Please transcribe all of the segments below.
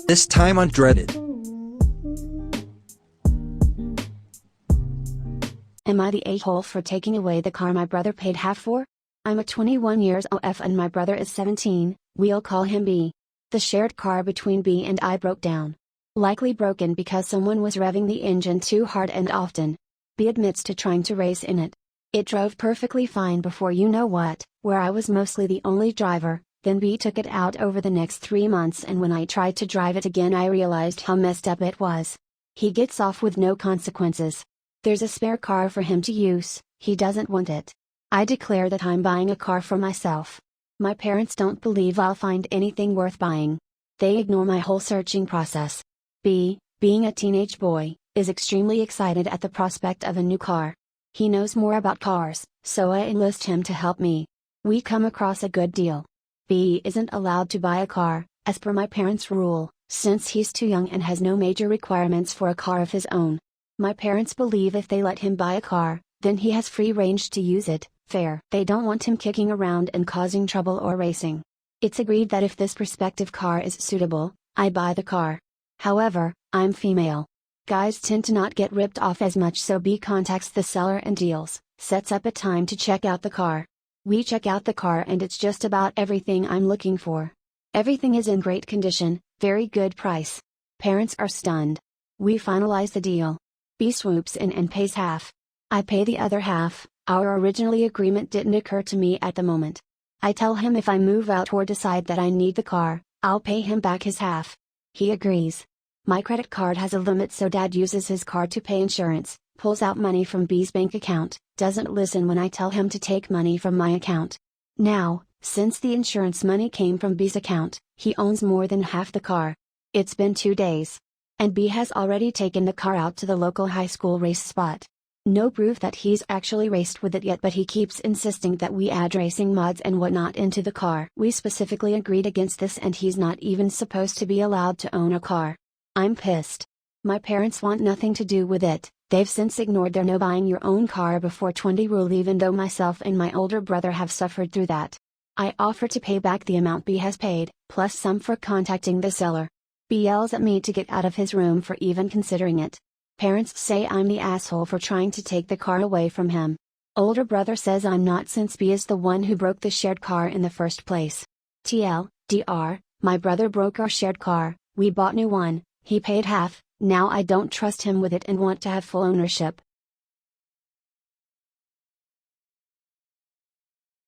This time on Dreddit. Am I the a-hole for taking away the car my brother paid half for? I'm a 21 years old and my brother is 17, we'll call him B. The shared car between B and I broke down. Likely broken because someone was revving the engine too hard and often. B admits to trying to race in it. It drove perfectly fine before you know what, where I was mostly the only driver. Then B took it out over the next 3 months, and when I tried to drive it again I realized how messed up it was. He gets off with no consequences. There's a spare car for him to use, he doesn't want it. I declare that I'm buying a car for myself. My parents don't believe I'll find anything worth buying. They ignore my whole searching process. B, being a teenage boy, is extremely excited at the prospect of a new car. He knows more about cars, so I enlist him to help me. We come across a good deal. B isn't allowed to buy a car, as per my parents' rule, since he's too young and has no major requirements for a car of his own. My parents believe if they let him buy a car, then he has free range to use it. Fair. They don't want him kicking around and causing trouble or racing. It's agreed that if this prospective car is suitable, I buy the car. However, I'm female. Guys tend to not get ripped off as much, so B contacts the seller and deals, sets up a time to check out the car. We check out the car and it's just about everything I'm looking for. Everything is in great condition, very good price. Parents are stunned. We finalize the deal. B swoops in and pays half. I pay the other half. Our originally agreement didn't occur to me at the moment. I tell him if I move out or decide that I need the car, I'll pay him back his half. He agrees. My credit card has a limit, so Dad uses his card to pay insurance, pulls out money from B's bank account, doesn't listen when I tell him to take money from my account. Now, since the insurance money came from B's account, he owns more than half the car. It's been 2 days. And B has already taken the car out to the local high school race spot. No proof that he's actually raced with it yet, but he keeps insisting that we add racing mods and whatnot into the car. We specifically agreed against this, and he's not even supposed to be allowed to own a car. I'm pissed. My parents want nothing to do with it. They've since ignored their no buying your own car before 20 rule, even though myself and my older brother have suffered through that. I offer to pay back the amount B has paid, plus some for contacting the seller. B yells at me to get out of his room for even considering it. Parents say I'm the asshole for trying to take the car away from him. Older brother says I'm not, since B is the one who broke the shared car in the first place. TLDR, my brother broke our shared car, we bought new one, he paid half. Now I don't trust him with it and want to have full ownership.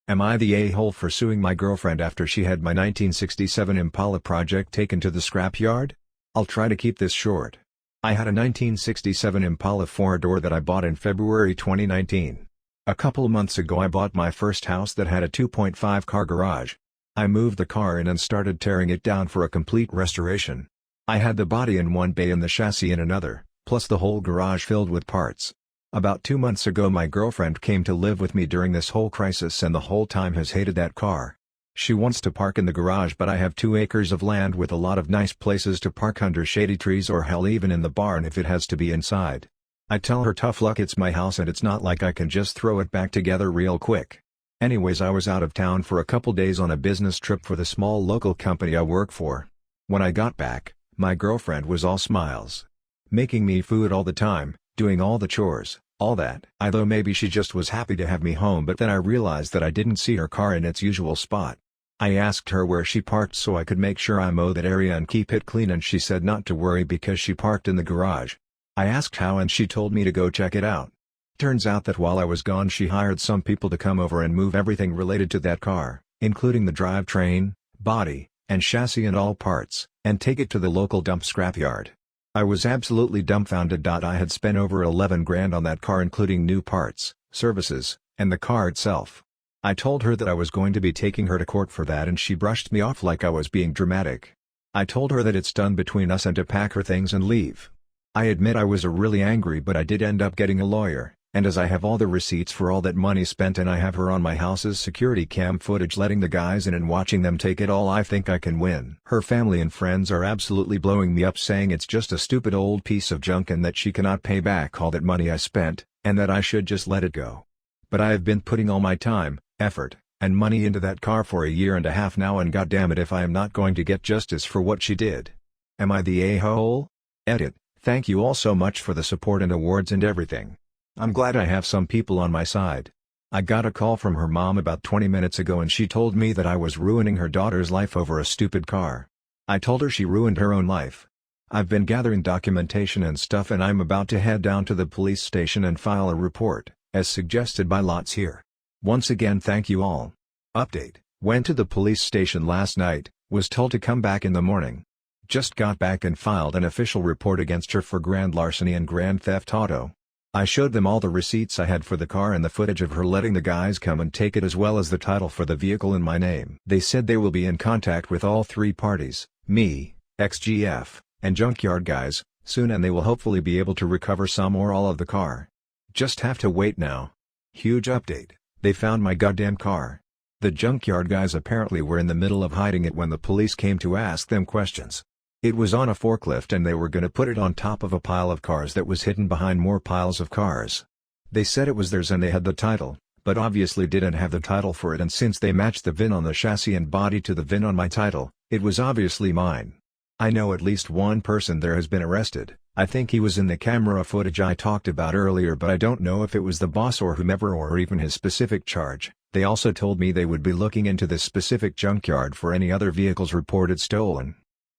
Am I the a-hole for suing my girlfriend after she had my 1967 Impala project taken to the scrapyard? I'll try to keep this short. I had a 1967 Impala 4-door that I bought in February 2019. A couple months ago I bought my first house that had a 2.5 car garage. I moved the car in and started tearing it down for a complete restoration. I had the body in one bay and the chassis in another, plus the whole garage filled with parts. About 2 months ago my girlfriend came to live with me during this whole crisis, and the whole time has hated that car. She wants to park in the garage, but I have 2 acres of land with a lot of nice places to park under shady trees, or hell even in the barn if it has to be inside. I tell her tough luck, it's my house and it's not like I can just throw it back together real quick. Anyways, I was out of town for a couple days on a business trip for the small local company I work for. When I got back, my girlfriend was all smiles. Making me food all the time, doing all the chores, all that. I thought maybe she just was happy to have me home, but then I realized that I didn't see her car in its usual spot. I asked her where she parked so I could make sure I mow that area and keep it clean, and she said not to worry because she parked in the garage. I asked how, and she told me to go check it out. Turns out that while I was gone she hired some people to come over and move everything related to that car, including the drivetrain, body, and chassis and all parts, and take it to the local dump scrapyard. I was absolutely dumbfounded. I had spent over 11 grand on that car, including new parts, services, and the car itself. I told her that I was going to be taking her to court for that, and she brushed me off like I was being dramatic. I told her that it's done between us and to pack her things and leave. I admit I was really angry, but I did end up getting a lawyer, and as I have all the receipts for all that money spent and I have her on my house's security cam footage letting the guys in and watching them take it all, I think I can win. Her family and friends are absolutely blowing me up, saying it's just a stupid old piece of junk and that she cannot pay back all that money I spent, and that I should just let it go. But I have been putting all my time, effort, and money into that car for a year and a half now, and goddamn it if I am not going to get justice for what she did. Am I the a-hole? Edit. Thank you all so much for the support and awards and everything. I'm glad I have some people on my side. I got a call from her mom about 20 minutes ago and she told me that I was ruining her daughter's life over a stupid car. I told her she ruined her own life. I've been gathering documentation and stuff and I'm about to head down to the police station and file a report, as suggested by Lots here. Once again thank you all. Update: went to the police station last night, was told to come back in the morning. Just got back and filed an official report against her for grand larceny and grand theft auto. I showed them all the receipts I had for the car and the footage of her letting the guys come and take it, as well as the title for the vehicle in my name. They said they will be in contact with all three parties, me, XGF, and junkyard guys, soon, and they will hopefully be able to recover some or all of the car. Just have to wait now. Huge update: they found my goddamn car. The junkyard guys apparently were in the middle of hiding it when the police came to ask them questions. It was on a forklift and they were gonna put it on top of a pile of cars that was hidden behind more piles of cars. They said it was theirs and they had the title, but obviously didn't have the title for it, and since they matched the VIN on the chassis and body to the VIN on my title, it was obviously mine. I know at least one person there has been arrested. I think he was in the camera footage I talked about earlier, but I don't know if it was the boss or whomever or even his specific charge. They also told me they would be looking into this specific junkyard for any other vehicles reported stolen.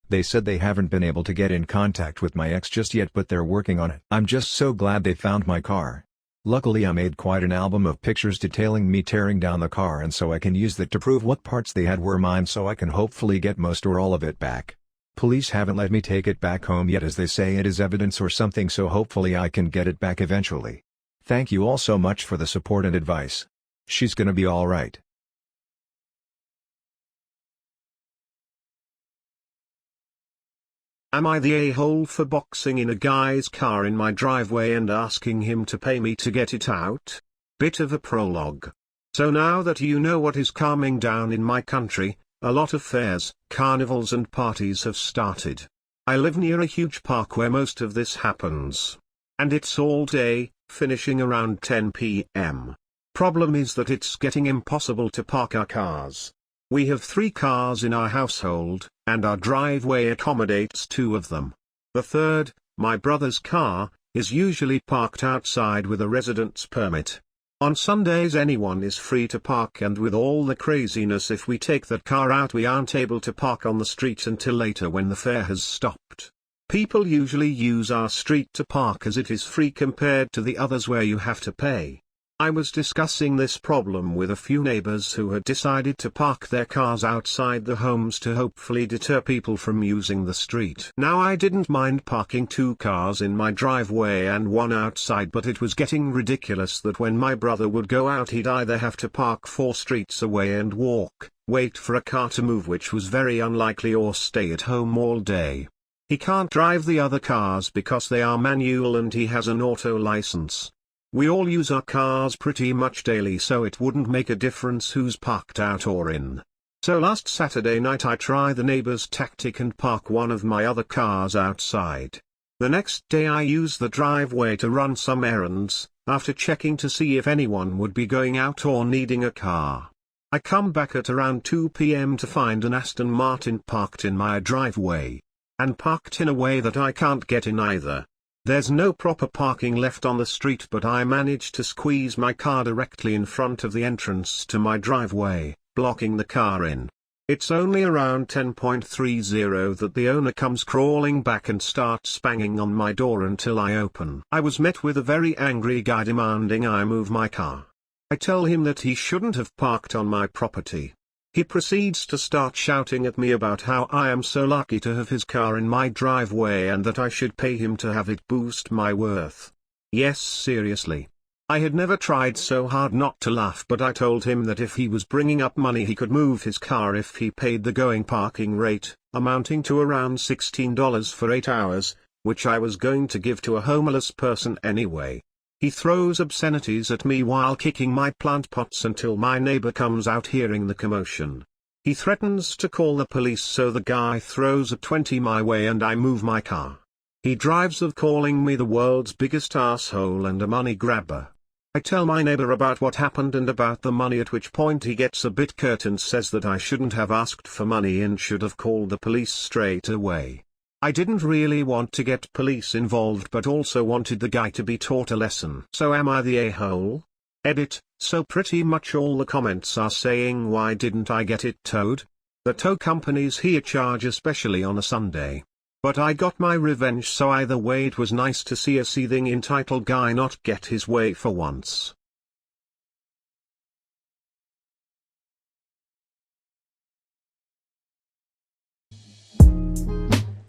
They said they haven't been able to get in contact with my ex just yet, but they're working on it. I'm just so glad they found my car. Luckily I made quite an album of pictures detailing me tearing down the car, and so I can use that to prove what parts they had were mine, so I can hopefully get most or all of it back. Police haven't let me take it back home yet, as they say it is evidence or something, so hopefully I can get it back eventually. Thank you all so much for the support and advice. She's gonna be alright. Am I the a-hole for boxing in a guy's car in my driveway and asking him to pay me to get it out? Bit of a prologue. So now that you know what is calming down in my country, a lot of fairs, carnivals and parties have started. I live near a huge park where most of this happens. And it's all day, finishing around 10 p.m. Problem is that it's getting impossible to park our cars. We have 3 cars in our household, and our driveway accommodates 2 of them. The third, my brother's car, is usually parked outside with a residence permit. On Sundays anyone is free to park, and with all the craziness, if we take that car out we aren't able to park on the street until later when the fair has stopped. People usually use our street to park as it is free compared to the others where you have to pay. I was discussing this problem with a few neighbors who had decided to park their cars outside the homes to hopefully deter people from using the street. Now I didn't mind parking 2 cars in my driveway and 1 outside, but it was getting ridiculous that when my brother would go out he'd either have to park 4 streets away and walk, wait for a car to move, which was very unlikely, or stay at home all day. He can't drive the other cars because they are manual and he has an auto license. We all use our cars pretty much daily, so it wouldn't make a difference who's parked out or in. So last Saturday night I tried the neighbor's tactic and park one of my other cars outside. The next day I used the driveway to run some errands, after checking to see if anyone would be going out or needing a car. I come back at around 2 p.m. to find an Aston Martin parked in my driveway. And parked in a way that I can't get in either. There's no proper parking left on the street, but I managed to squeeze my car directly in front of the entrance to my driveway, blocking the car in. It's only around 10:30 that the owner comes crawling back and starts banging on my door until I open. I was met with a very angry guy demanding I move my car. I tell him that he shouldn't have parked on my property. He proceeds to start shouting at me about how I am so lucky to have his car in my driveway and that I should pay him to have it boost my worth. Yes, seriously. I had never tried so hard not to laugh, but I told him that if he was bringing up money he could move his car if he paid the going parking rate, amounting to around $16 for 8 hours, which I was going to give to a homeless person anyway. He throws obscenities at me while kicking my plant pots until my neighbor comes out hearing the commotion. He threatens to call the police, so the guy throws a 20 my way and I move my car. He drives off calling me the world's biggest asshole and a money grabber. I tell my neighbor about what happened and about the money, at which point he gets a bit curt and says that I shouldn't have asked for money and should have called the police straight away. I didn't really want to get police involved but also wanted the guy to be taught a lesson. So am I the a-hole? Edit, so pretty much all the comments are saying why didn't I get it towed? The tow companies here charge especially on a Sunday. But I got my revenge, so either way it was nice to see a seething entitled guy not get his way for once.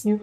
You